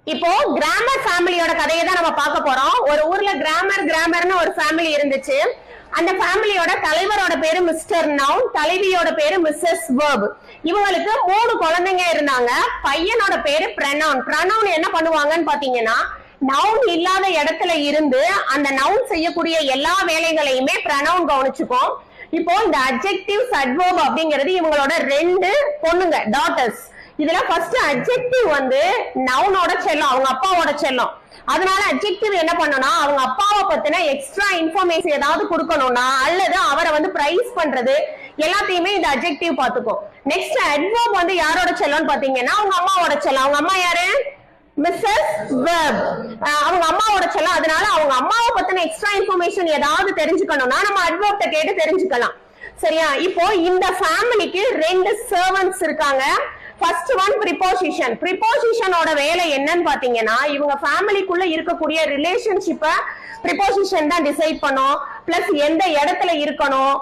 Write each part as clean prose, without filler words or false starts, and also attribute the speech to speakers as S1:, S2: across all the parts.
S1: இப்போ கிராமர் ஃபேமிலியோட கதையை தான் நம்ம பார்க்க போறோம். ஒரு ஊர்ல கிராமர்னு ஒரு ஃபேமிலி இருந்துச்சு. அந்த ஃபேமிலியோட தலைவரோட பேரு மிஸ்டர் நவுன், தலைவியோட பேரு மிஸ்ஸஸ் வெர்ப். இவங்களுக்கு 3 குழந்தைங்க இருந்தாங்க. பையனோட பேரு ப்ரனவுன். ப்ரனவுன் என்ன பண்ணுவாங்கன்னு பாத்தீங்கன்னா, நவுன் இல்லாத இடத்துல இருந்து அந்த நவுன் செய்யக்கூடிய எல்லா வேலைகளையுமே ப்ரனவுன் கவனிச்சுக்கும். இப்போ இந்த அட்ஜெக்டிவ்ஸ் அட்வர்ப் அப்படிங்கிறது இவங்களோட 2 பொண்ணுங்க, டாட்டர்ஸ். இதுல ஃபர்ஸ்ட் அட்ஜெக்டிவ் வந்து நவுனோட செல்லம், அவங்க அப்பாவோட செல்லம். அதனால அட்ஜெக்டிவ் என்ன பண்ணணும்னா, அவங்க அப்பாவை பத்தின எக்ஸ்ட்ரா இன்ஃபர்மேஷன் ஏதாவது கொடுக்கணும்னா அல்லது அவரை வந்து பிரைஸ் பண்றது எல்லாத்தையுமே இந்த அட்ஜெக்டிவ் பாத்துக்கும். நெக்ஸ்ட் அட்வர்ப் வந்து யாரோட செல்லம்னு பாத்தீங்கன்னா, அவங்க அம்மாவோட செல்லம். அவங்க அம்மா யாரு? மிஸ்ஸஸ் வெர்ப். அவங்க அம்மாவோட செல்லம். அதனால அவங்க அம்மாவை பத்தின எக்ஸ்ட்ரா இன்ஃபர்மேஷன் ஏதாவது தெரிஞ்சுக்கணும்னா நம்ம அட்வர்ப்ட கேட்டு தெரிஞ்சுக்கலாம். சரியா? இப்போ இந்த ஃபேமிலிக்கு 2 சர்வன்ட்ஸ் இருக்காங்க. First one preposition. ப்ரிபோசிஷனோட வேலை என்னன்னு பாத்தீங்கன்னா, இவங்க ஃபேமிலிக்குள்ள இருக்கக்கூடிய ரிலேஷன்ஷிப்ப ப்ரிபோசிஷன் தான் டிசைட் பண்ணும். பிளஸ் எந்த இடத்துல இருக்கணும்,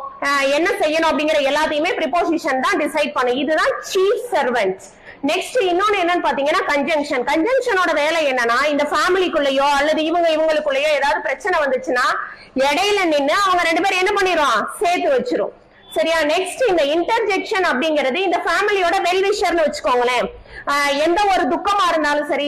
S1: என்ன செய்யணும் அப்படிங்கிற எல்லாத்தையுமே ப்ரிபோசிஷன் தான் டிசைட் பண்ணும். இதுதான் சீஃப் சர்வன்ட். நெக்ஸ்ட் இன்னொன்னு என்னன்னு பாத்தீங்கன்னா கன்ஜங்ஷன். கன்ஜங்ஷனோட வேலை என்னன்னா, இந்த ஃபேமிலிக்குள்ளயோ அல்லது இவங்களுக்குள்ளயோ ஏதாவது பிரச்சனை வந்துச்சுன்னா இடையில நின்று அவங்க 2 பேரும் என்ன பண்ணிடுவோம், சேர்த்து வச்சிரும். சரியா? நெக்ஸ்ட் இந்த இன்டர்ஜெக்ஷன் அப்படிங்கிறது இந்த ஃபேமிலியோட வெல்விஷர்னு வச்சுக்கோங்களேன். எந்த ஒரு துக்கமா இருந்தாலும் சரி,